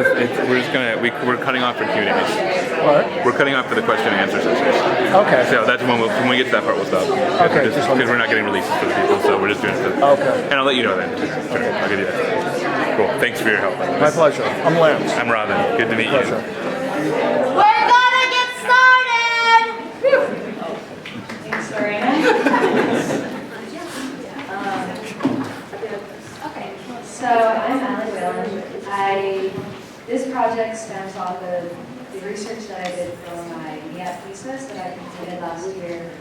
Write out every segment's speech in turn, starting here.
we're just gonna we're cutting off for Q&As. What? We're cutting off for the question and answer sessions. Okay. So that's when we get to that part, we'll stop. Okay. Because we're not getting releases for the people, so we're just doing it. Okay. And I'll let you know then. Sure. I'll give you that. Cool. Thanks for your help. My pleasure. I'm Lance. I'm Robin. Good to meet Pleasure. you. We're gonna get started! Thanks, Lorena. Okay, so I'm Allie Whalen. This project stems off of the research that I did for my MEAT thesis that I completed last year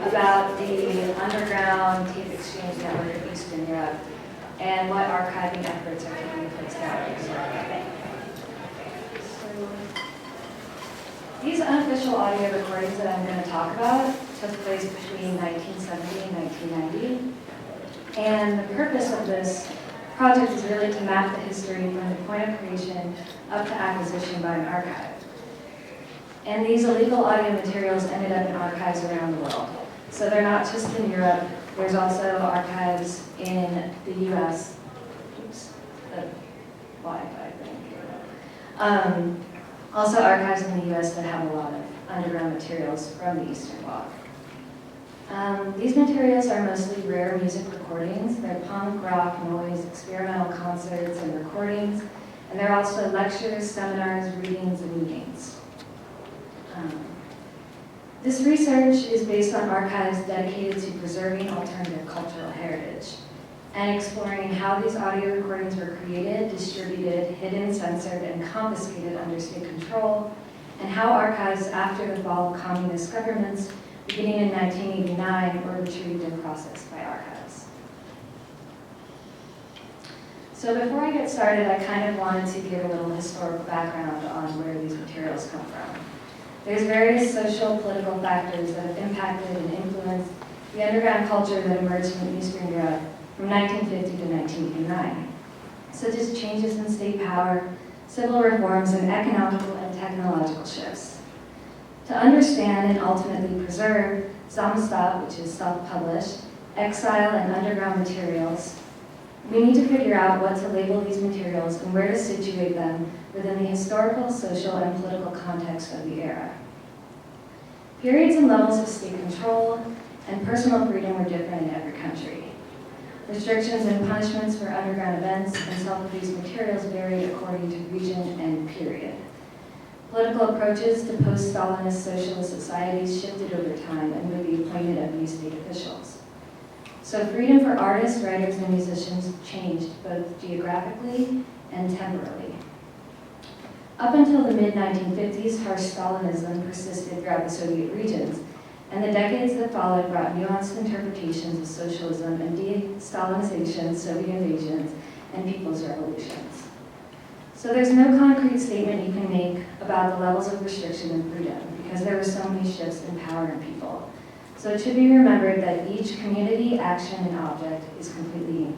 about the underground tape exchange network of Eastern Europe and what archiving efforts are taking place now. These unofficial audio recordings that I'm going to talk about took place between 1970 and 1990. And the purpose of this project is really to map the history from the point of creation up to acquisition by an archive. And these illegal audio materials ended up in archives around the world. So they're not just in Europe, there's also archives in the US. Oops, the Wi-Fi thing. Also archives in the US that have a lot of underground materials from the Eastern Bloc. These materials are mostly rare music recordings. They're punk, rock, noise, experimental concerts and recordings. And they're also lectures, seminars, readings, and meetings. This research is based on archives dedicated to preserving alternative cultural heritage and exploring how these audio recordings were created, distributed, hidden, censored, and confiscated under state control, and how archives after the fall of communist governments beginning in 1989 were retrieved and processed by archives. So before I get started, I kind of wanted to give a little historical background on where these materials come from. There's various social, political factors that have impacted and influenced the underground culture that emerged in Eastern Europe from 1950 to 1989, such as changes in state power, civil reforms, and economical and technological shifts. To understand and ultimately preserve Samstadt, which is self-published, exile, and underground materials, we need to figure out what to label these materials and where to situate them within the historical, social, and political context of the era. Periods and levels of state control and personal freedom were different in every country. Restrictions and punishments for underground events and self-produced materials varied according to region and period. Political approaches to post-Stalinist socialist societies shifted over time and with the appointment of new state officials. So freedom for artists, writers, and musicians changed both geographically and temporally. Up until the mid-1950s, harsh Stalinism persisted throughout the Soviet regions, and the decades that followed brought nuanced interpretations of socialism and de-Stalinization, Soviet invasions, and people's revolutions. So there's no concrete statement you can make about the levels of restriction and freedom, because there were so many shifts in power and people. So it should be remembered that each community, action, and object is completely unique.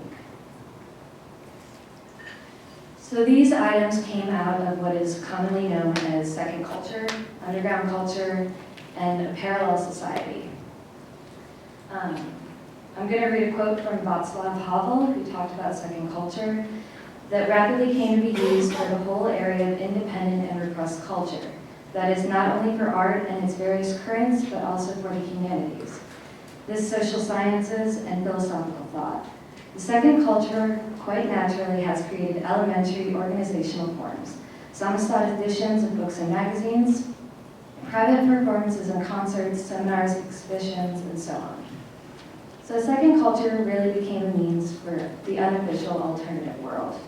So these items came out of what is commonly known as second culture, underground culture, and a parallel society. I'm going to read a quote from Václav Havel, who talked about second culture, that rapidly came to be used for the whole area of independent and repressed culture. That is not only for art and its various currents, but also for the humanities, the social sciences, and philosophical thought. The second culture, quite naturally, has created elementary organizational forms, Samstadt editions of books and magazines, private performances and concerts, seminars, exhibitions, and so on. So second culture really became a means for the unofficial alternative world.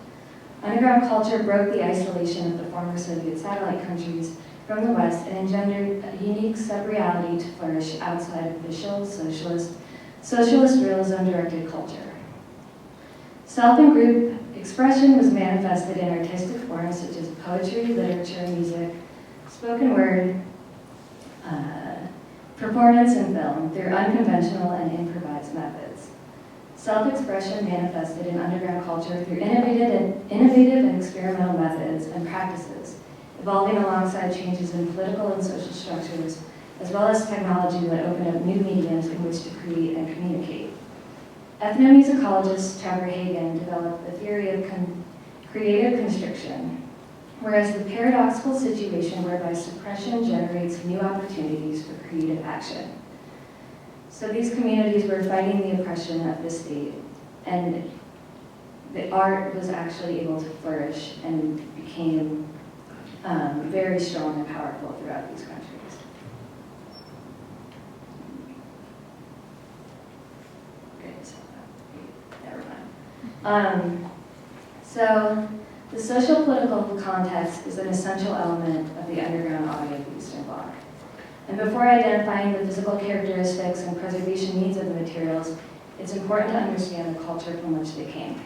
Underground culture broke the isolation of the former Soviet satellite countries from the West and engendered a unique sub-reality to flourish outside of official, socialist realism-directed culture. Self and group expression was manifested in artistic forms such as poetry, literature, music, spoken word, performance, and film through unconventional and improvised methods. Self-expression manifested in underground culture through innovative and experimental methods and practices, evolving alongside changes in political and social structures, as well as technology that opened up new mediums in which to create and communicate. Ethnomusicologist Trevor Hagen developed the theory of creative constriction, whereas the paradoxical situation whereby suppression generates new opportunities for creative action. So these communities were fighting the oppression of the state, and the art was actually able to flourish and became very strong and powerful throughout these countries. Never mind. So the social political context is an essential element of the underground audio of the Eastern Bloc. And before identifying the physical characteristics and preservation needs of the materials, it's important to understand the culture from which they came.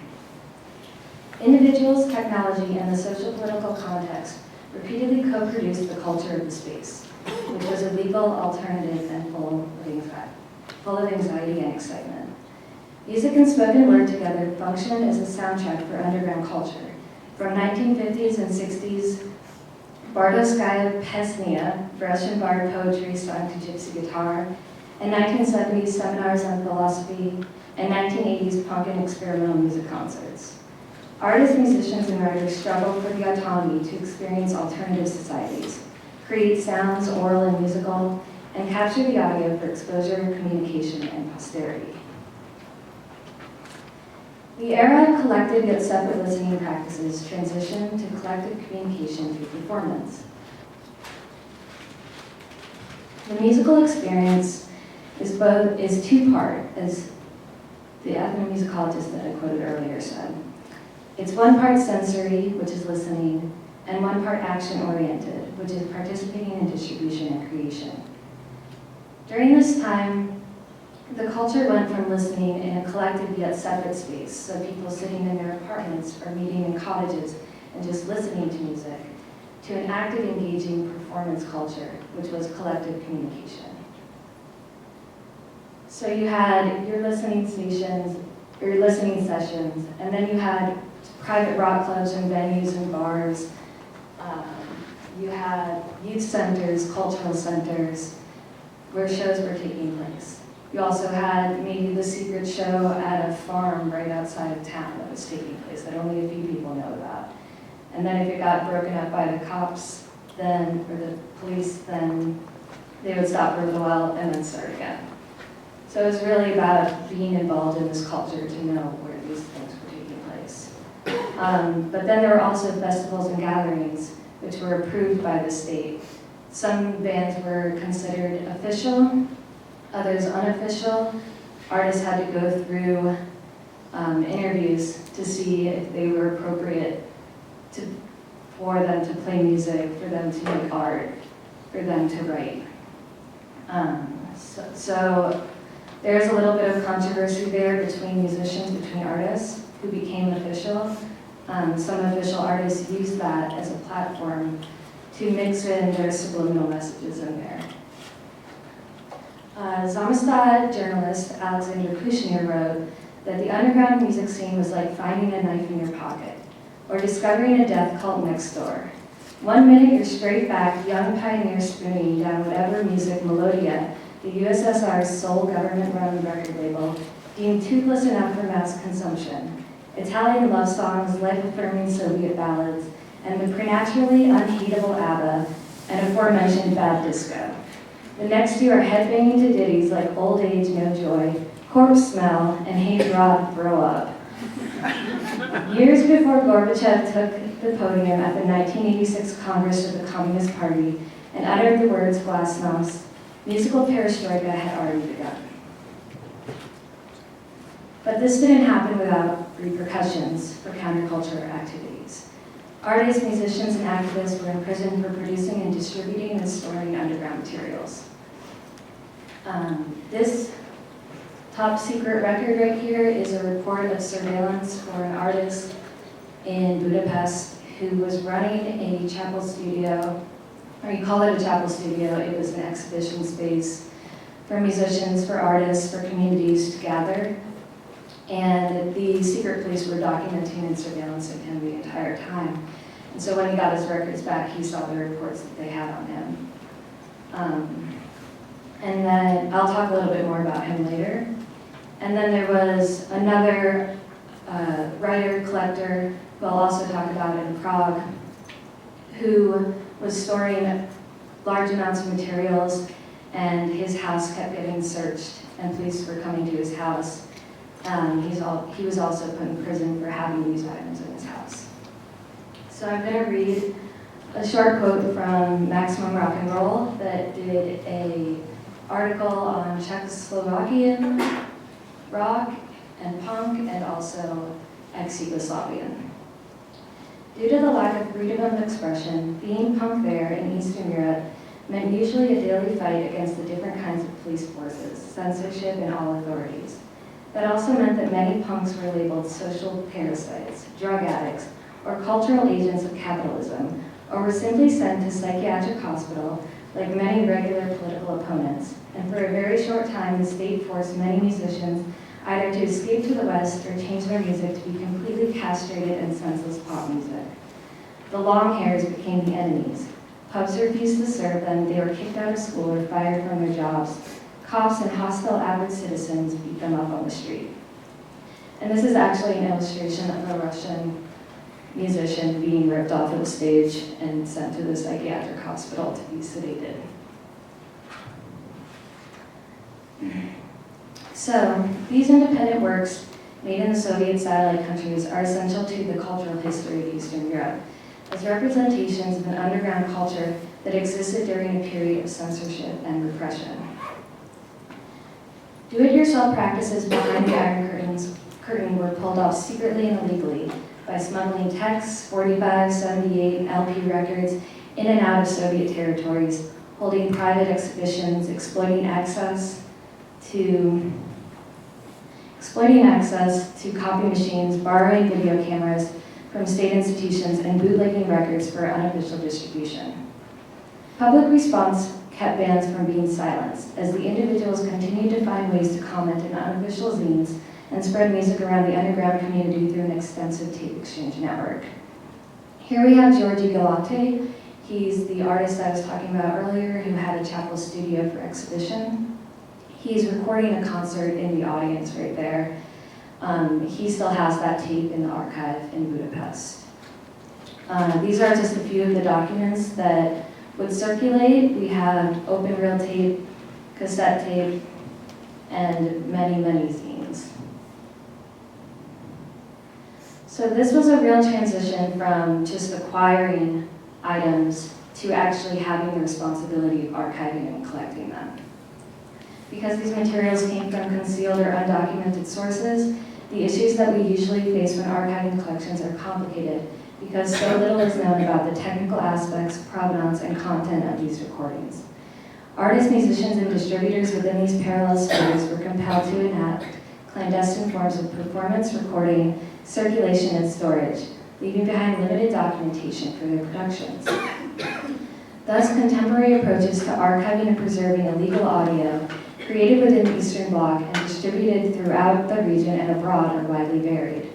Individuals, technology, and the social political context repeatedly co-produced the culture of the space, which was a legal, alternative, and full of anxiety and excitement. Music and spoken word together functioned as a soundtrack for underground culture. From 1950s and 60s, Bardovskaya Pesnia, Russian bard poetry sung to gypsy guitar, and 1970s seminars on philosophy, and 1980s punk and experimental music concerts. Artists, musicians, and writers struggled for the autonomy to experience alternative societies, create sounds, oral and musical, and capture the audio for exposure, communication, and posterity. The era of collective yet separate listening practices transitioned to collective communication through performance. The musical experience is two-part, as the ethnomusicologist that I quoted earlier said. It's one part sensory, which is listening, and one part action-oriented, which is participating in distribution and creation. During this time, the culture went from listening in a collective yet separate space, so people sitting in their apartments or meeting in cottages and just listening to music, to an active, engaging performance culture, which was collective communication. So you had your listening stations, or your listening sessions, and then you had private rock clubs and venues and bars. You had youth centers, cultural centers, where shows were taking place. You also had maybe the secret show at a farm right outside of town that was taking place that only a few people know about. And then if it got broken up by the cops, then, or the police, then they would stop for a little while and then start again. So it was really about being involved in this culture to know where these things were taking place. But then there were also festivals and gatherings which were approved by the state. Some bands were considered official, others unofficial. Artists had to go through interviews to see if they were appropriate for them to play music, for them to make art, for them to write. So there's a little bit of controversy there between musicians, between artists who became official. Some official artists used that as a platform to mix in their subliminal messages in there. Zamistad journalist Alexander Kushnir wrote that the underground music scene was like finding a knife in your pocket, or discovering a death cult next door. 1 minute you're straight back, young pioneer spooning down whatever music Melodia, the USSR's sole government-run record label, deemed toothless enough for mass consumption. Italian love songs, life-affirming Soviet ballads, and the preternaturally unhateable ABBA, and aforementioned bad disco. The next you are headbanging to ditties like Old Age, No Joy, Corpse Smell, and Hey Rod, Grow Up. Years before Gorbachev took the podium at the 1986 Congress of the Communist Party and uttered the words glasnost, musical perestroika had already begun. But this didn't happen without repercussions for counterculture activities. Artists, musicians, and activists were imprisoned for producing and distributing and storing underground materials. This top secret record right here is a report of surveillance for an artist in Budapest who was running a chapel studio, or you call it a chapel studio, it was an exhibition space for musicians, for artists, for communities to gather. And the secret police were documenting and surveillancing him the entire time. And so when he got his records back, he saw the reports that they had on him. And then I'll talk a little bit more about him later. And then there was another writer, collector, who I'll also talk about in Prague, who was storing large amounts of materials, and his house kept getting searched, and police were coming to his house. He was also put in prison for having these items in his house. So I'm going to read a short quote from Maximum Rock and Roll that did an article on Czechoslovakian rock and punk, and also ex-Yugoslavian. Due to the lack of freedom of expression, being punk there in Eastern Europe meant usually a daily fight against the different kinds of police forces, censorship, and all authorities. That also meant that many punks were labeled social parasites, drug addicts, or cultural agents of capitalism, or were simply sent to psychiatric hospital like many regular political opponents. And for a very short time, the state forced many musicians either to escape to the West or change their music to be completely castrated and senseless pop music. The long hairs became the enemies. Pubs refused to serve them, they were kicked out of school or fired from their jobs. Cops and hostile average citizens beat them up on the street. And this is actually an illustration of a Russian musician being ripped off of the stage and sent to the psychiatric hospital to be sedated. So, these independent works made in the Soviet satellite countries are essential to the cultural history of Eastern Europe, as representations of an underground culture that existed during a period of censorship and repression. Do-it-yourself practices behind the Iron Curtain were pulled off secretly and illegally by smuggling texts, 45, 78, LP records in and out of Soviet territories, holding private exhibitions, exploiting access to copy machines, borrowing video cameras from state institutions, and bootlegging records for unofficial distribution. Public response kept bands from being silenced, as the individuals continued to find ways to comment in unofficial zines and spread music around the underground community through an extensive tape exchange network. Here we have Georgi Galate. He's the artist I was talking about earlier who had a chapel studio for exhibition. He's recording a concert in the audience right there. He still has that tape in the archive in Budapest. These are just a few of the documents that would circulate. We have open reel tape, cassette tape, and many, many zines. So this was a real transition from just acquiring items to actually having the responsibility of archiving and collecting them. Because these materials came from concealed or undocumented sources, the issues that we usually face when archiving collections are complicated because so little is known about the technical aspects, provenance, and content of these recordings. Artists, musicians, and distributors within these parallel spheres were compelled to enact clandestine forms of performance, recording, circulation, and storage, leaving behind limited documentation for their productions. Thus, contemporary approaches to archiving and preserving illegal audio created within the Eastern Bloc and distributed throughout the region and abroad are widely varied.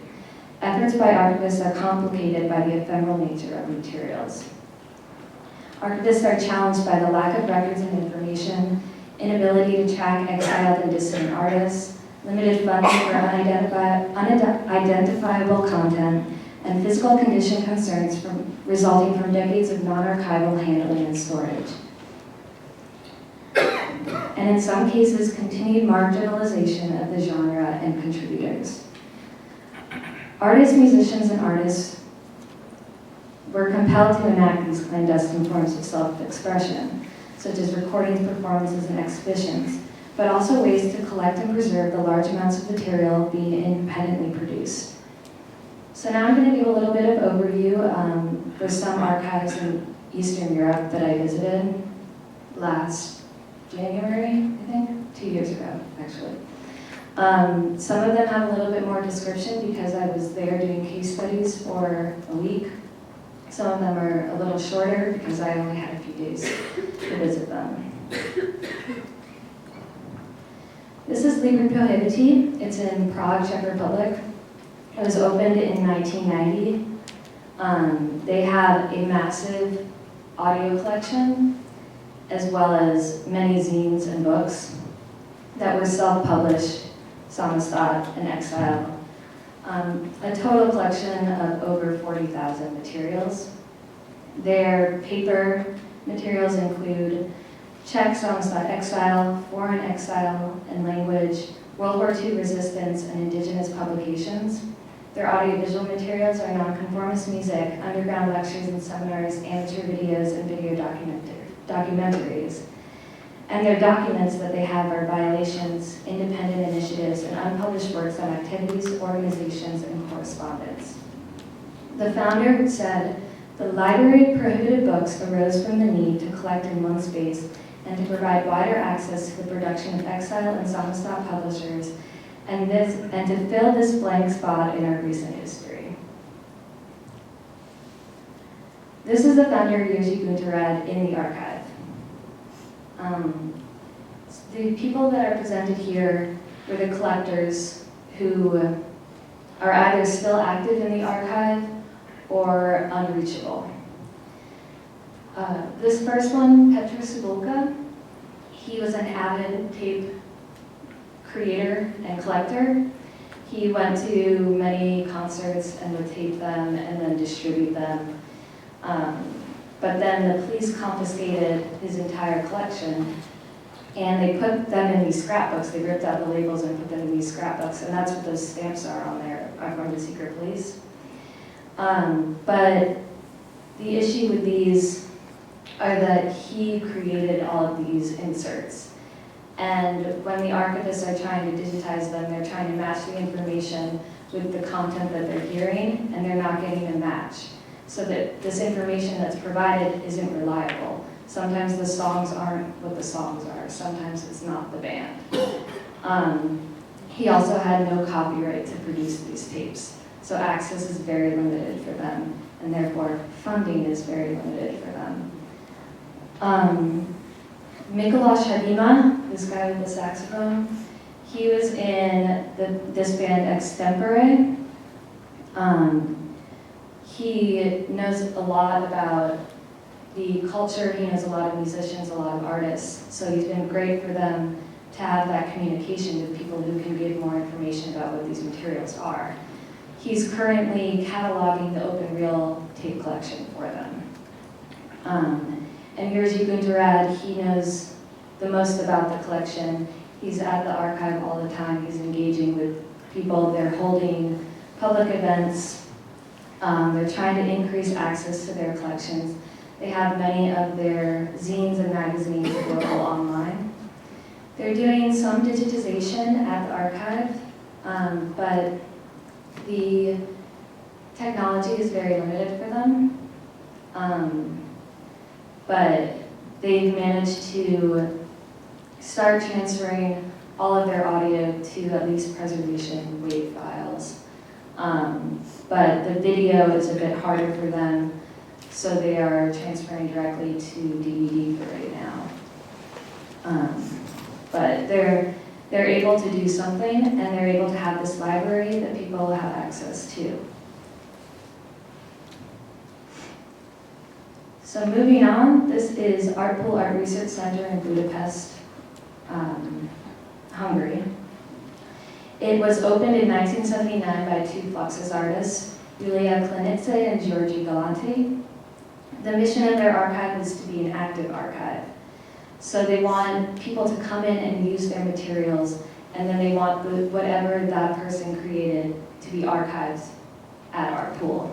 Efforts by archivists are complicated by the ephemeral nature of materials. Archivists are challenged by the lack of records and information, inability to track exiled and dissident artists, limited funding for unidentifiable content, and physical condition concerns resulting from decades of non-archival handling and storage. And in some cases, continued marginalization of the genre and contributors. Artists, musicians, and artists were compelled to enact these clandestine forms of self-expression, such as recordings, performances, and exhibitions, but also ways to collect and preserve the large amounts of material being independently produced. So now I'm going to give a little bit of overview for some archives in Eastern Europe that I visited last January, I think, 2 years ago, actually. Some of them have a little bit more description because I was there doing case studies for a week. Some of them are a little shorter because I only had a few days to visit them. This is Liber Prohibiti. It's in Prague, Czech Republic. It was opened in 1990. They have a massive audio collection as well as many zines and books that were self-published, Samostat, and Exile. A total collection of over 40,000 materials. Their paper materials include Czech exile, foreign exile and language, World War II resistance, and indigenous publications. Their audiovisual materials are nonconformist music, underground lectures and seminars, amateur videos, and video documentaries. And their documents that they have are violations, independent initiatives, and unpublished works on activities, organizations, and correspondence. The founder said, "The library of prohibited books arose from the need to collect in one space and to provide wider access to the production of exile and Samizdat publishers, and to fill this blank spot in our recent history." This is the founder, Jiří Gunterad, in the archive. The people that are presented here were the collectors who are either still active in the archive or unreachable. This first one, Petr Cibulka, he was an avid tape creator and collector. He went to many concerts and would tape them and then distribute them. But then the police confiscated his entire collection and they put them in these scrapbooks. They ripped out the labels and put them in these scrapbooks, and that's what those stamps are on there, are from the secret police. But the issue with these are that he created all of these inserts. And when the archivists are trying to digitize them, they're trying to match the information with the content that they're hearing, and they're not getting a match. So that this information that's provided isn't reliable. Sometimes the songs aren't what the songs are. Sometimes it's not the band. He also had no copyright to produce these tapes. So access is very limited for them, and therefore funding is very limited for them. Mikuláš Hadima, this guy with the saxophone, he was in this band Extempore. He knows a lot about the culture, he knows a lot of musicians, a lot of artists, so he's been great for them to have that communication with people who can give more information about what these materials are. He's currently cataloging the open reel tape collection for them. And Jiří Gunterad, he knows the most about the collection. He's at the archive all the time, he's engaging with people, they're holding public events, they're trying to increase access to their collections. They have many of their zines and magazines available online. They're doing some digitization at the archive, but the technology is very limited for them. But they've managed to start transferring all of their audio to at least preservation WAV files. But the video is a bit harder for them, so they are transferring directly to DVD for right now. But they're able to do something, and they're able to have this library that people have access to. So moving on, this is Artpool Art Research Center in Budapest, Hungary. It was opened in 1979 by two Fluxus artists, Julia Klinice and Georgi Galante. The mission of their archive is to be an active archive. So they want people to come in and use their materials, and then they want whatever that person created to be archived at Artpool.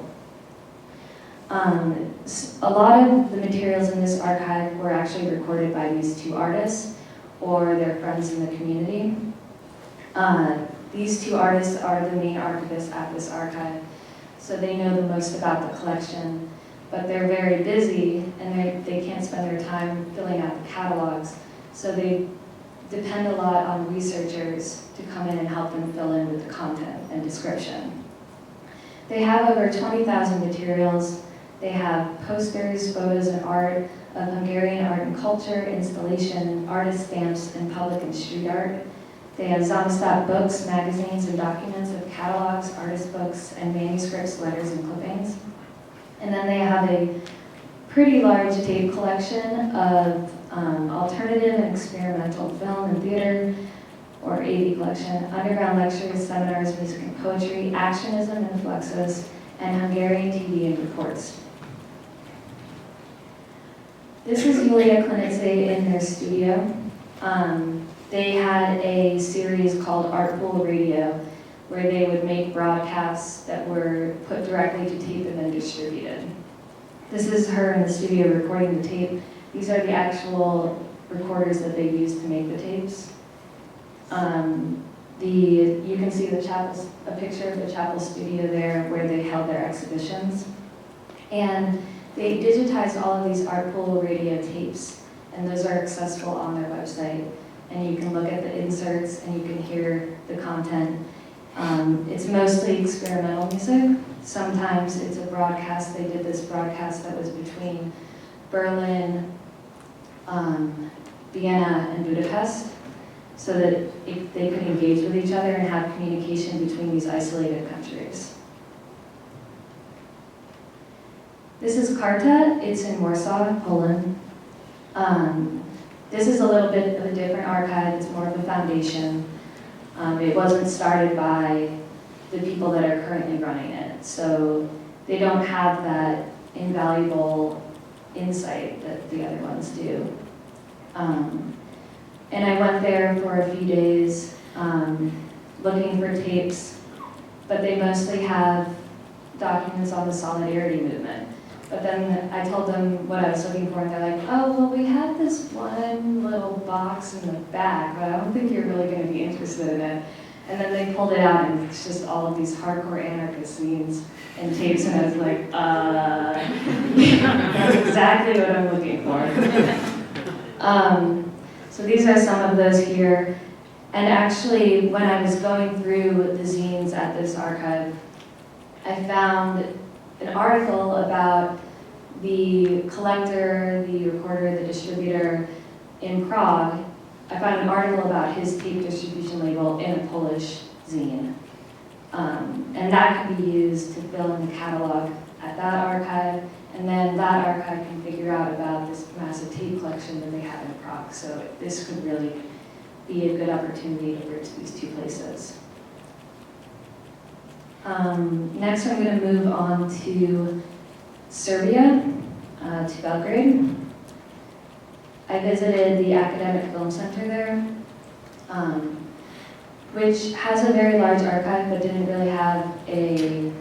A lot of the materials in this archive were actually recorded by these two artists or their friends in the community. These two artists are the main archivists at this archive, so they know the most about the collection, but they're very busy and they can't spend their time filling out the catalogs, so they depend a lot on researchers to come in and help them fill in with the content and description. They have over 20,000 materials. They have posters, photos, and art of Hungarian art and culture, installation, artist stamps, and public and street art. They have Samizdat books, magazines, and documents of catalogs, artist books, and manuscripts, letters, and clippings. And then they have a pretty large tape collection of alternative and experimental film and theater, or AV collection, underground lectures, seminars, music and poetry, actionism and fluxus, and Hungarian TV and reports. This is Julia Klinitze in their studio. They had a series called Artful Radio, where they would make broadcasts that were put directly to tape and then distributed. This is her in the studio recording the tape. These are the actual recorders that they used to make the tapes. You can see a picture of the chapel studio there where they held their exhibitions. And they digitized all of these Artful Radio tapes, and those are accessible on their website. And you can look at the inserts and you can hear the content. It's mostly experimental music. Sometimes it's a broadcast. They did this broadcast that was between Berlin, Vienna, and Budapest, so that they could engage with each other and have communication between these isolated countries. This is Karta. It's in Warsaw, Poland. This is a little bit of a different archive. It's more of a foundation. It wasn't started by the people that are currently running it, so they don't have that invaluable insight that the other ones do. And I went there for a few days looking for tapes, but they mostly have documents on the Solidarity movement. But then I told them what I was looking for, and they're like, oh, well, we have this one little box in the back, but I don't think you're really going to be interested in it. And then they pulled it out, and it's just all of these hardcore anarchist scenes and tapes, and I was like, that's exactly what I'm looking for. So these are some of those here. And actually, when I was going through the zines at this archive, I found an article about the collector, the recorder, the distributor in Prague. I found an article about his tape distribution label in a Polish zine. And that can be used to fill in the catalog at that archive, and then that archive can figure out about this massive tape collection that they have in Prague. So this could really be a good opportunity to bridge these two places. Next, I'm going to move on to Serbia, to Belgrade. I visited the Academic Film Center there, which has a very large archive but didn't really have a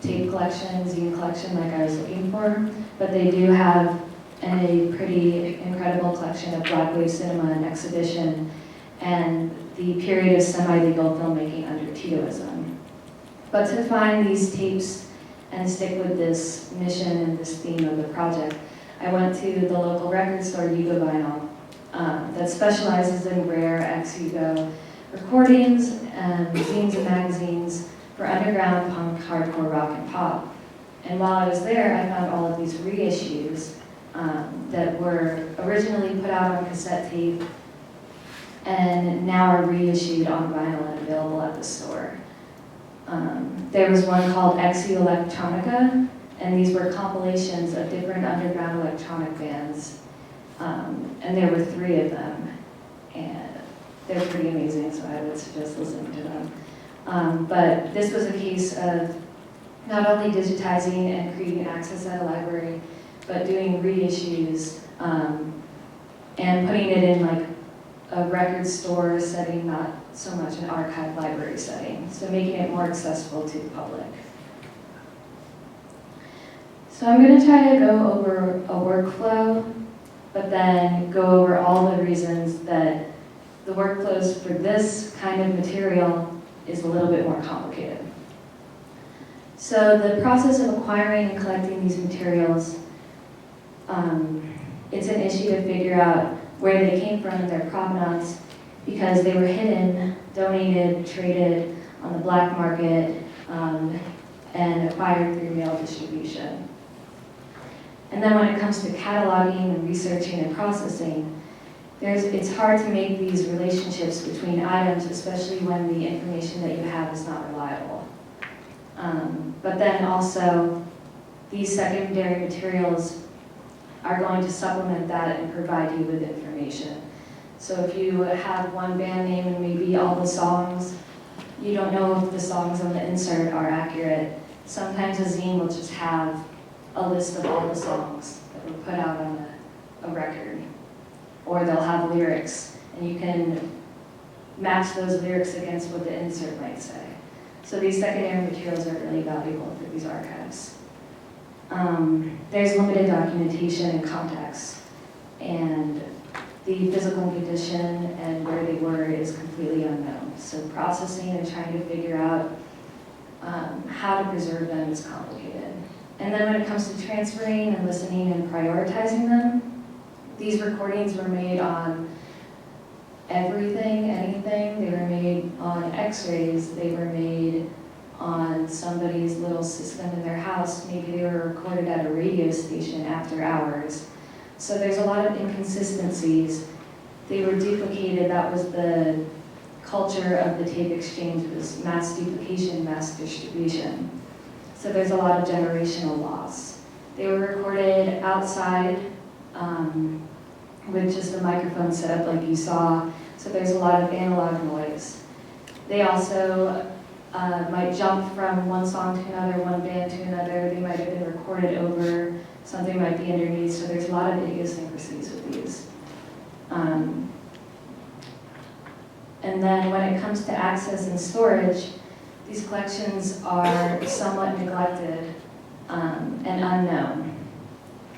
tape collection, zine collection like I was looking for. But they do have a pretty incredible collection of black wave cinema and exhibition and the period of semi-legal filmmaking under Titoism. But to find these tapes and stick with this mission and this theme of the project, I went to the local record store, Yugo Vinyl, that specializes in rare ex-Yugo recordings, zines and magazines for underground punk, hardcore rock, and pop. And while I was there, I found all of these reissues that were originally put out on cassette tape and now are reissued on vinyl and available at the store. There was one called Exu Electronica, and these were compilations of different underground electronic bands. And there were 3 of them, and they're pretty amazing, so I would suggest listening to them. But this was a case of not only digitizing and creating access at a library, but doing reissues and putting it in like a record store setting, not so much an archive library setting, so making it more accessible to the public. So I'm going to try to go over a workflow, but then go over all the reasons that the workflows for this kind of material is a little bit more complicated. So the process of acquiring and collecting these materials, it's an issue to figure out where they came from and their provenance, because they were hidden, donated, traded on the black market, and acquired through mail distribution. And then when it comes to cataloging and researching and processing, it's hard to make these relationships between items, especially when the information that you have is not reliable. But then also, these secondary materials are going to supplement that and provide you with information. So if you have one band name and maybe all the songs, you don't know if the songs on the insert are accurate. Sometimes a zine will just have a list of all the songs that were put out on a record. Or they'll have lyrics, and you can match those lyrics against what the insert might say. So these secondary materials are really valuable for these archives. There's limited documentation and context, and the physical condition and where they were is completely unknown. So processing and trying to figure out how to preserve them is complicated. And then when it comes to transferring and listening and prioritizing them, these recordings were made on everything, anything. They were made on x-rays. They were made on somebody's little system in their house. Maybe they were recorded at a radio station after hours. So there's a lot of inconsistencies. They were duplicated. That was the culture of the tape exchange, was mass duplication, mass distribution. So there's a lot of generational loss. They were recorded outside with just a microphone set up like you saw. So there's a lot of analog noise. They also might jump from one song to another, one band to another. They might have been recorded over, something might be underneath, so there's a lot of idiosyncrasies with these. And then when it comes to access and storage, these collections are somewhat neglected and unknown.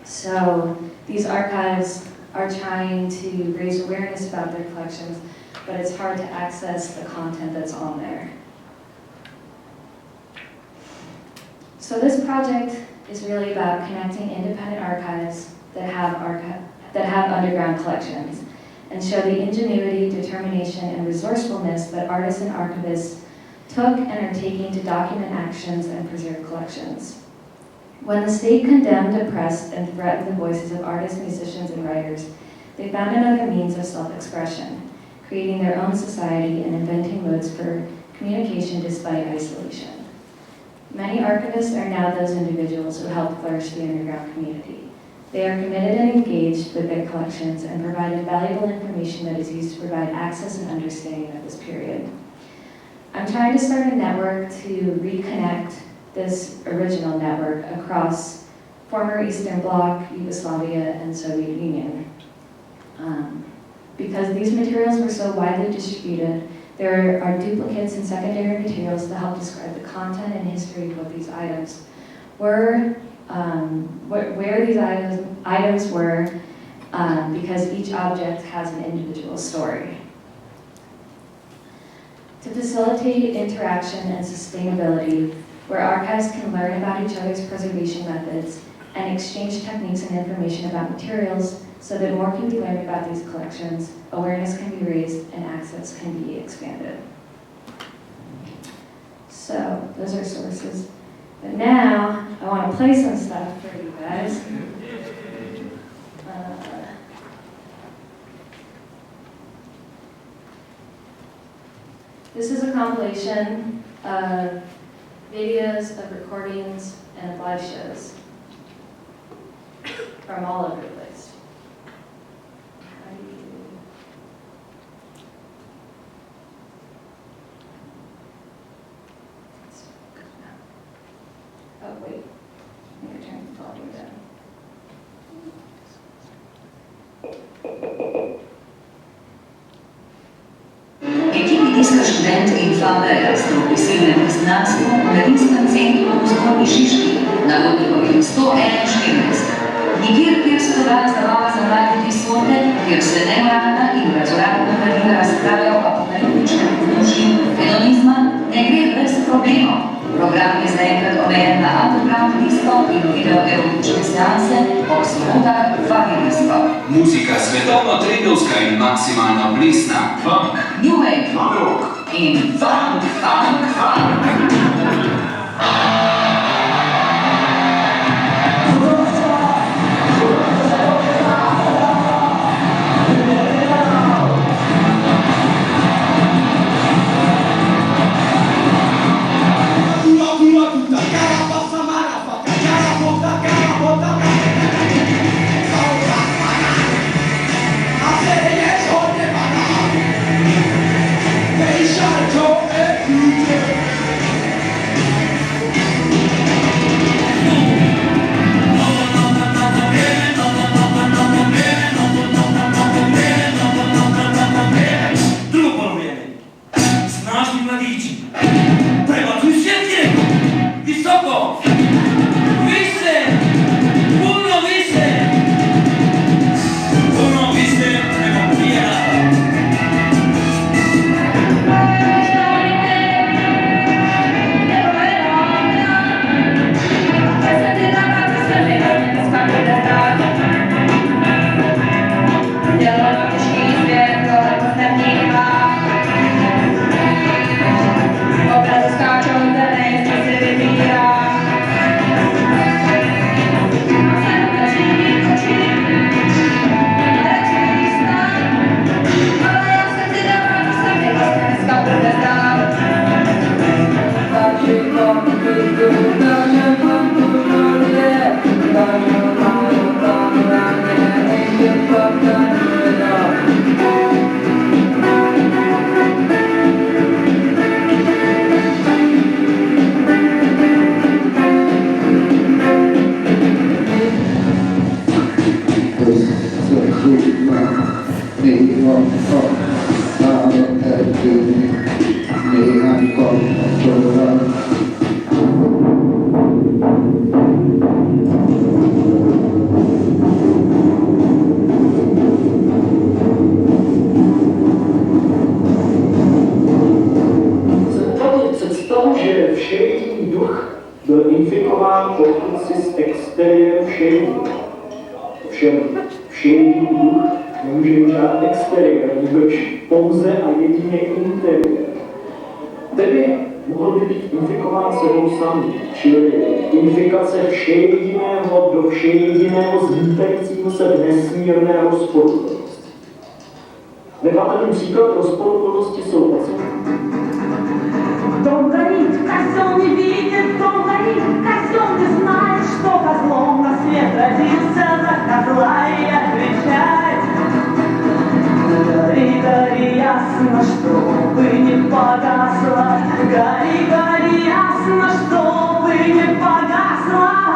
So these archives are trying to raise awareness about their collections, but it's hard to access the content that's on there. So this project is really about connecting independent archives that have underground collections and show the ingenuity, determination, and resourcefulness that artists and archivists took and are taking to document actions and preserve collections. When the state condemned, oppressed, and threatened the voices of artists, musicians, and writers, they found another means of self-expression, creating their own society and inventing modes for communication despite isolation. Many archivists are now those individuals who help flourish the underground community. They are committed and engaged with their collections and provided valuable information that is used to provide access and understanding of this period. I'm trying to start a network to reconnect this original network across former Eastern Bloc, Yugoslavia, and Soviet Union. Because these materials were so widely distributed, there are duplicates and secondary materials to help describe the content and history of what these items were, where these items were, because each object has an individual story. To facilitate interaction and sustainability, where archives can learn about each other's preservation methods and exchange techniques and information about materials so that more can be learned about these collections, awareness can be raised, and access can be expanded. So, those are sources. But now, I want to play some stuff for you guys. This is a compilation of videos of recordings and live shows from all over the place. Oh wait, I'm going to turn the volume down. Ekipi diska Študent in Faber sta v prisilnem izgnanstvu v mladinskem centru v Zgornji Šiški na Vodnikovem 141. Nikjer, kjer se dogaja zabava za mlade ljudi sorte, kjer se neuradna in razoradna mladina razpravlja o apokaliptičnem vzdušju hedonizma, ne gre brez problemov. Program je zaenkrat omejen na underground disko in video erotične seanse ob sobotah vabilnisko. Muzika svetovno trendovska in maksimalno plesna. Funk, New Wave, rock in funk. Představu, že všední duch byl infikován odkud si z exteriéru všední. Ovšem všední duch nemůže mít žádný exteriér, nebož pouze a jedině interiér. Tedy mohl by být infikován sebou samým, čili infikace všejediného do všejediného zmítajícího se v nesmírné rozporuplnosti. Nepatrný příklad rozporuplnosti jsou pacienti. Дом горит, козел не видит, дом горит, козел не знает, что козлом на свет родился, за козла и отвечать. Гори, гори, ясно, чтобы не погасла, гори, гори, ясно, чтобы не погасла.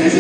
That's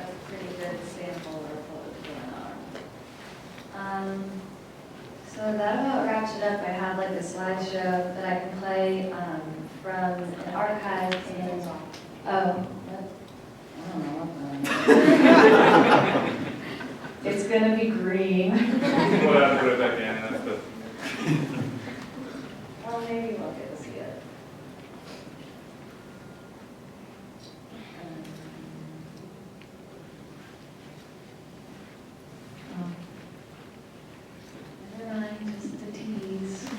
a pretty good sample of what was going on. So that about wraps it up. I have like a slideshow that I can play from an archive in, I don't know what the it's gonna be green. We'll have to put it back in. That's the. Well, maybe we'll get to see it. Never mind, just a tease.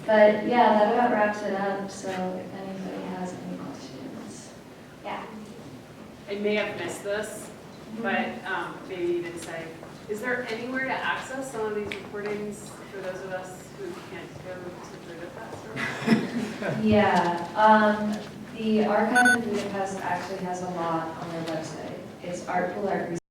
But yeah, that about wraps it up, so if anybody has any questions. Yeah. I may have missed this, but maybe you didn't say, is there anywhere to access some of these recordings for those of us who can't go to Budapest? Yeah, the Archive of Budapest actually has a lot on their website. It's Artful Art